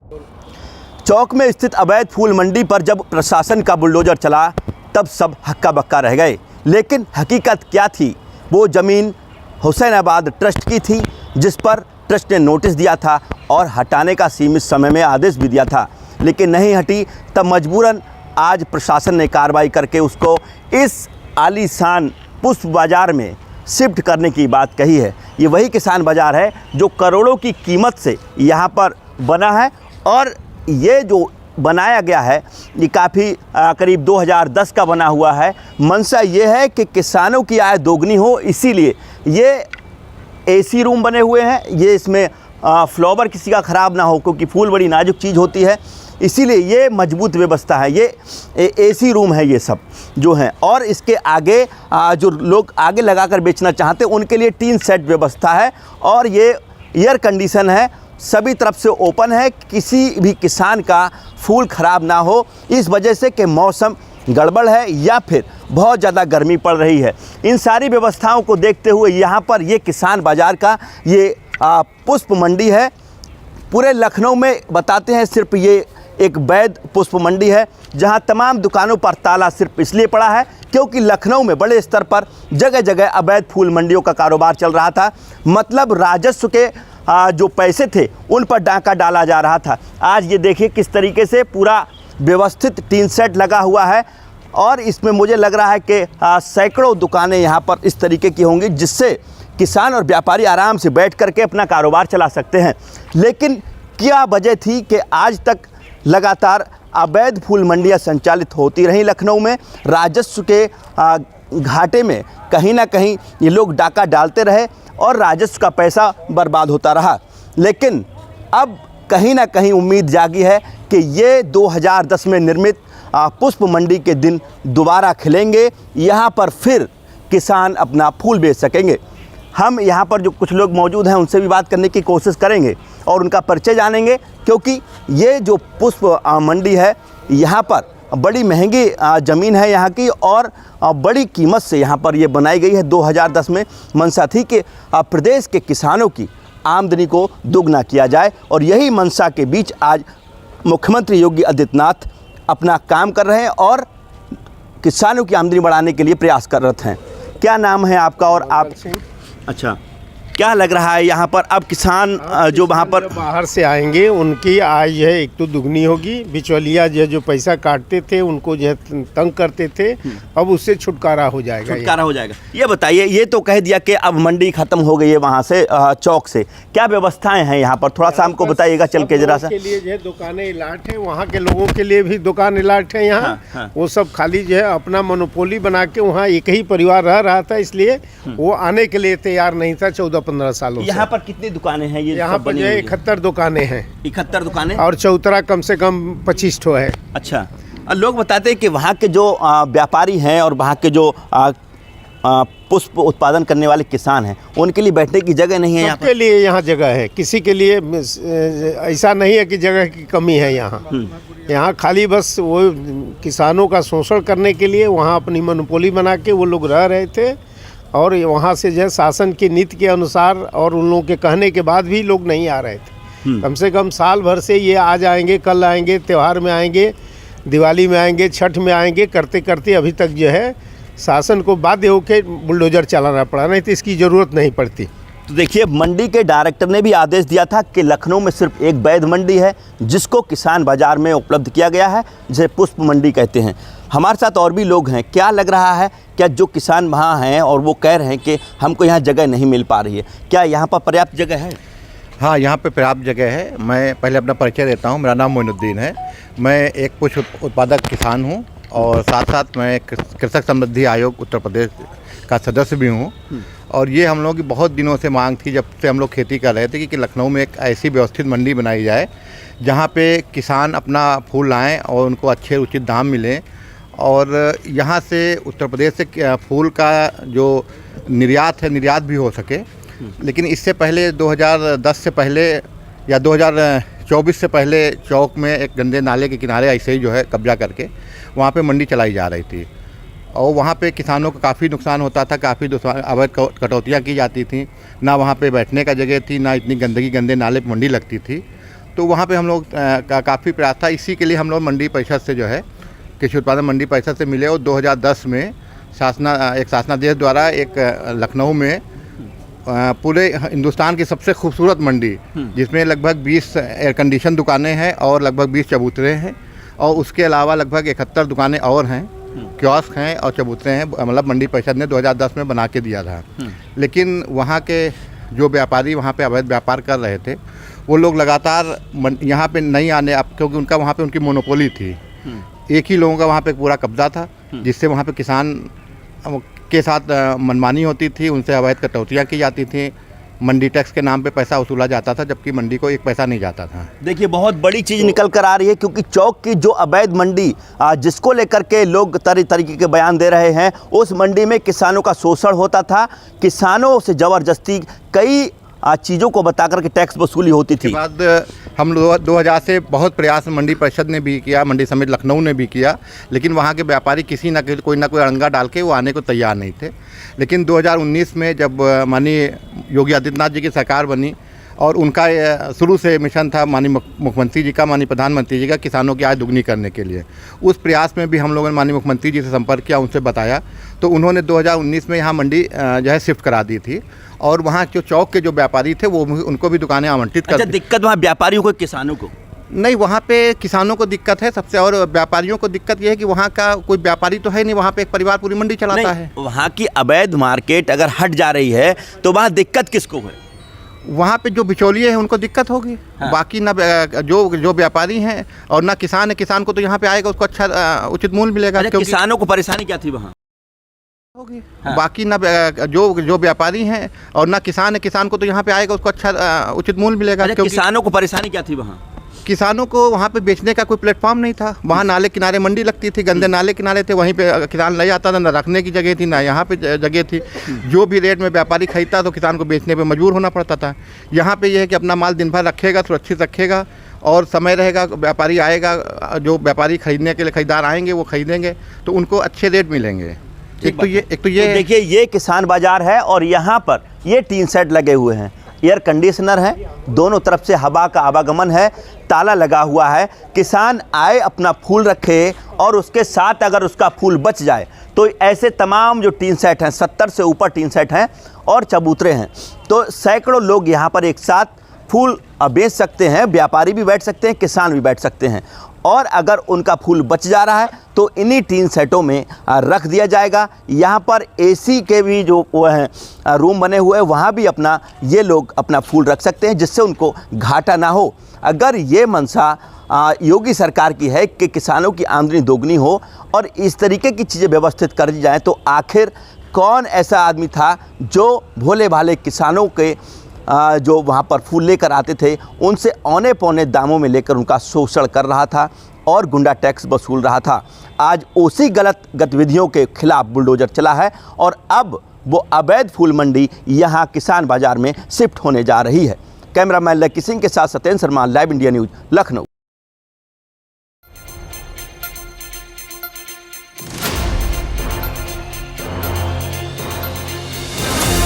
चौक में स्थित अवैध फूल मंडी पर जब प्रशासन का बुलडोजर चला तब सब हक्का बक्का रह गए। लेकिन हकीकत क्या थी? वो ज़मीन हुसैनाबाद ट्रस्ट की थी, जिस पर ट्रस्ट ने नोटिस दिया था और हटाने का सीमित समय में आदेश भी दिया था, लेकिन नहीं हटी। तब मजबूरन आज प्रशासन ने कार्रवाई करके उसको इस आलीशान पुष्प बाज़ार में शिफ्ट करने की बात कही है। ये वही किसान बाज़ार है जो करोड़ों की कीमत से यहाँ पर बना है, और ये जो बनाया गया है ये काफ़ी करीब 2010 का बना हुआ है। मंशा ये है कि किसानों की आय दोगुनी हो, इसीलिए ये एसी रूम बने हुए हैं। ये इसमें फ्लावर किसी का ख़राब ना हो, क्योंकि फूल बड़ी नाजुक चीज़ होती है, इसीलिए ये मजबूत व्यवस्था है। ये एसी रूम है ये सब जो हैं। और इसके आगे जो लोग आगे लगाकर बेचना चाहते हैं उनके लिए टीन सेट व्यवस्था है, और ये एयर कंडीशन है, सभी तरफ से ओपन है, किसी भी किसान का फूल ख़राब ना हो, इस वजह से कि मौसम गड़बड़ है या फिर बहुत ज़्यादा गर्मी पड़ रही है। इन सारी व्यवस्थाओं को देखते हुए यहाँ पर ये किसान बाज़ार का ये पुष्प मंडी है। पूरे लखनऊ में बताते हैं सिर्फ ये एक वैध पुष्प मंडी है, जहाँ तमाम दुकानों पर ताला सिर्फ इसलिए पड़ा है क्योंकि लखनऊ में बड़े स्तर पर जगह जगह अवैध फूल मंडियों का कारोबार चल रहा था। मतलब राजस्व के जो पैसे थे उन पर डाका डाला जा रहा था। आज ये देखिए किस तरीके से पूरा व्यवस्थित टीन सेट लगा हुआ है, और इसमें मुझे लग रहा है कि सैकड़ों दुकानें यहाँ पर इस तरीके की होंगी, जिससे किसान और व्यापारी आराम से बैठ करके अपना कारोबार चला सकते हैं। लेकिन क्या वजह थी कि आज तक लगातार अवैध फूल मंडियाँ संचालित होती रहीं लखनऊ में? राजस्व के घाटे में कहीं ना कहीं ये लोग डाका डालते रहे और राजस्व का पैसा बर्बाद होता रहा। लेकिन अब कहीं ना कहीं उम्मीद जागी है कि ये 2010 में निर्मित पुष्प मंडी के दिन दोबारा खिलेंगे, यहाँ पर फिर किसान अपना फूल बेच सकेंगे। हम यहाँ पर जो कुछ लोग मौजूद हैं उनसे भी बात करने की कोशिश करेंगे और उनका परिचय जानेंगे, क्योंकि ये जो पुष्प मंडी है यहाँ पर बड़ी महंगी ज़मीन है यहाँ की, और बड़ी कीमत से यहाँ पर ये बनाई गई है। 2010 में मंशा थी कि प्रदेश के किसानों की आमदनी को दोगुना किया जाए, और यही मंशा के बीच आज मुख्यमंत्री योगी आदित्यनाथ अपना काम कर रहे हैं और किसानों की आमदनी बढ़ाने के लिए प्रयास कर रहे हैं। क्या नाम है आपका? और आप अच्छा, क्या लग रहा है यहाँ पर अब किसान जो वहाँ पर बाहर से आएंगे उनकी आय जो है एक तो दुगनी होगी, बिचौलिया जो पैसा काटते थे उनको जो है तंग करते थे, अब उससे छुटकारा हो जाएगा। छुटकारा हो जाएगा। ये बताइए, ये तो कह दिया कि अब मंडी खत्म हो गई है वहाँ से चौक से, क्या व्यवस्थाएं हैं यहाँ पर? थोड़ा सा हमको बताइएगा चल के जरा सा। के लिए जो है दुकानें इलाट है, वहाँ के लोगों के लिए भी दुकान इलाट है यहाँ। हाँ। वो सब खाली जो है अपना मोनोपोली बना के वहाँ एक ही परिवार रह रहा था, इसलिए वो आने के लिए तैयार नहीं था 14-15 सालों से। यहाँ पर कितनी दुकानें हैं? ये यहाँ पर जो है 71 दुकानें हैं। 71 दुकानें, और चौतरा कम से कम 25 ठो है। अच्छा, लोग बताते हैं कि वहाँ के जो व्यापारी हैं और वहाँ के जो पुष्प उत्पादन करने वाले किसान हैं उनके लिए बैठने की जगह नहीं है यहाँ पर? सबके लिए यहाँ जगह है, किसी के लिए ऐसा नहीं है कि जगह की कमी है यहाँ। यहाँ खाली बस वो किसानों का शोषण करने के लिए वहाँ अपनी मोनोपोली बना के वो लोग रह रहे थे, और वहाँ से जो है शासन की नीति के अनुसार और उन लोगों के कहने के बाद भी लोग नहीं आ रहे थे। कम से कम साल भर से ये आज आएंगे, कल आएंगे, त्यौहार में आएंगे, दिवाली में आएंगे, छठ में आएंगे, करते करते अभी तक जो है शासन को बाध्य होकर बुलडोजर चलाना पड़ा, नहीं तो इसकी ज़रूरत नहीं पड़ती। तो देखिए, मंडी के डायरेक्टर ने भी आदेश दिया था कि लखनऊ में सिर्फ एक वैध मंडी है जिसको किसान बाज़ार में उपलब्ध किया गया है, जिसे पुष्प मंडी कहते हैं। हमारे साथ और भी लोग हैं। क्या लग रहा है, क्या जो किसान वहाँ हैं और वो कह रहे हैं कि हमको यहाँ जगह नहीं मिल पा रही है, क्या यहाँ पर पर्याप्त जगह है? हाँ, यहाँ पे पर्याप्त जगह है। मैं पहले अपना परिचय देता हूँ। मेरा नाम मोइनुद्दीन है। मैं एक पुष्प उत्पादक किसान हूँ और साथ साथ मैं कृषक समृद्धि आयोग उत्तर प्रदेश का सदस्य भी हूँ। और ये हम लोगों की बहुत दिनों से मांग थी, जब से हम लोग खेती कर रहे थे कि लखनऊ में एक ऐसी व्यवस्थित मंडी बनाई जाए जहाँ पे किसान अपना फूल लाएँ और उनको अच्छे उचित दाम मिलें, और यहाँ से उत्तर प्रदेश से फूल का जो निर्यात है निर्यात भी हो सके। लेकिन इससे पहले 2010 से पहले या 2024 से पहले चौक में एक गंदे नाले के किनारे ऐसे ही जो है कब्जा करके वहाँ पे मंडी चलाई जा रही थी, और वहाँ पे किसानों को काफ़ी नुकसान होता था, काफ़ी अवैध कटौतियाँ की जाती थी, ना वहाँ पे बैठने का जगह थी, ना इतनी गंदगी गंदे नाले पे मंडी लगती थी। तो वहाँ पे हम लोग का काफ़ी प्रयास था। इसी के लिए हम लोग मंडी परिषद से जो है कृषि उत्पादन मंडी परिषद से मिले और 2010 में एक शासनादेश द्वारा एक लखनऊ में पूरे हिंदुस्तान की सबसे खूबसूरत मंडी, जिसमें लगभग 20 एयर कंडीशन दुकानें हैं और लगभग 20 चबूतरे हैं और उसके अलावा लगभग 71 दुकानें और हैं, कियोस्क हैं और चबूतरे हैं, मतलब मंडी परिषद ने 2010 में बना के दिया था। लेकिन वहाँ के जो व्यापारी वहाँ पे अवैध व्यापार कर रहे थे, वो लोग लगातार यहाँ पे नहीं आने, अब क्योंकि उनका वहाँ पे उनकी मोनोपोली थी, एक ही लोगों का वहाँ पे पूरा कब्जा था, जिससे वहाँ पे किसान के साथ मनमानी होती थी, उनसे अवैध कटौतियाँ की जाती थी, मंडी टैक्स के नाम पे पैसा वसूला जाता था, जबकि मंडी को एक पैसा नहीं जाता था। देखिए बहुत बड़ी चीज़ निकल कर आ रही है, क्योंकि चौक की जो अवैध मंडी जिसको लेकर के लोग तरीके के बयान दे रहे हैं, उस मंडी में किसानों का शोषण होता था, किसानों से ज़बरदस्ती कई चीज़ों को बता कर के टैक्स वसूली होती थी। बाद हम 2000 से बहुत प्रयास मंडी परिषद ने भी किया, मंडी समिति लखनऊ ने भी किया, लेकिन वहाँ के व्यापारी किसी ना कोई अड़ंगा डाल के वो आने को तैयार नहीं थे। लेकिन 2019 में जब माननीय योगी आदित्यनाथ जी की सरकार बनी और उनका शुरू से मिशन था माननीय मुख्यमंत्री जी का, माननीय प्रधानमंत्री जी का, किसानों की आय दुगनी करने के लिए, उस प्रयास में भी हम लोगों ने माननीय मुख्यमंत्री जी से संपर्क किया, उनसे बताया, तो उन्होंने 2019 में यहाँ मंडी जो है शिफ्ट करा दी थी और वहाँ जो चौक के जो व्यापारी थे वो उनको भी दुकानें आवंटित कर। अच्छा, दिक्कत वहाँ व्यापारियों को, किसानों को नहीं, वहाँ पे किसानों को दिक्कत है सबसे, और व्यापारियों को दिक्कत ये है कि वहाँ का कोई व्यापारी तो है नहीं, वहाँ पे एक परिवार पूरी मंडी चलाता है। वहाँ की अवैध मार्केट अगर हट जा रही है तो वहाँ दिक्कत किसको है? वहाँ पे जो बिचौलिए हैं उनको दिक्कत होगी। हाँ। बाकी ना जो व्यापारी हैं और ना किसान है, किसान को तो यहाँ पे आएगा उसको अच्छा उचित मूल्य मिलेगा। अच्छा, किसानों को परेशानी क्या थी वहाँ होगी? हाँ। बाकी ना जो व्यापारी हैं और ना किसान है, किसान को तो यहाँ पे आएगा उसको अच्छा उचित मूल्य मिलेगा। अच्छा, किसानों को परेशानी क्या थी वहाँ? किसानों को वहाँ पे बेचने का कोई प्लेटफॉर्म नहीं था, वहाँ नाले किनारे मंडी लगती थी, गंदे नाले किनारे थे, वहीं पे किसान ले जाता था, ना रखने की जगह थी ना यहाँ पे जगह थी, जो भी रेट में व्यापारी खरीदता तो किसान को बेचने पे मजबूर होना पड़ता था। यहाँ पे ये है कि अपना माल दिन भर रखेगा, सुरक्षित रखेगा और समय रहेगा, व्यापारी आएगा, जो व्यापारी खरीदने के लिए खरीदार आएंगे वो खरीदेंगे तो उनको अच्छे रेट मिलेंगे। एक तो ये देखिए, ये किसान बाजार है और यहाँ पर ये टीन सेट लगे हुए हैं, एयर कंडीशनर है, दोनों तरफ से हवा का आवागमन है, ताला लगा हुआ है, किसान आए अपना फूल रखे और उसके साथ अगर उसका फूल बच जाए तो ऐसे तमाम जो टीन सेट हैं, 70 से ऊपर टीन सेट हैं और चबूतरे हैं, तो सैकड़ों लोग यहाँ पर एक साथ फूल बेच सकते हैं, व्यापारी भी बैठ सकते हैं, किसान भी बैठ सकते हैं। और अगर उनका फूल बच जा रहा है तो इन्हीं टीन सेटों में रख दिया जाएगा। यहाँ पर एसी के भी जो वो हैं रूम बने हुए हैं, वहाँ भी अपना ये लोग अपना फूल रख सकते हैं, जिससे उनको घाटा ना हो। अगर ये मंशा योगी सरकार की है कि किसानों की आमदनी दोगुनी हो और इस तरीके की चीज़ें व्यवस्थित कर दी जाएँ, तो आखिर कौन ऐसा आदमी था जो भोले भाले किसानों के जो वहाँ पर फूल लेकर आते थे उनसे औने पौने दामों में लेकर उनका शोषण कर रहा था और गुंडा टैक्स वसूल रहा था। आज उसी गलत गतिविधियों के खिलाफ बुलडोजर चला है और अब वो अवैध फूल मंडी यहाँ किसान बाजार में शिफ्ट होने जा रही है। कैमरामैन लकी सिंह के साथ Satyendra Sharma, live India news, Lucknow.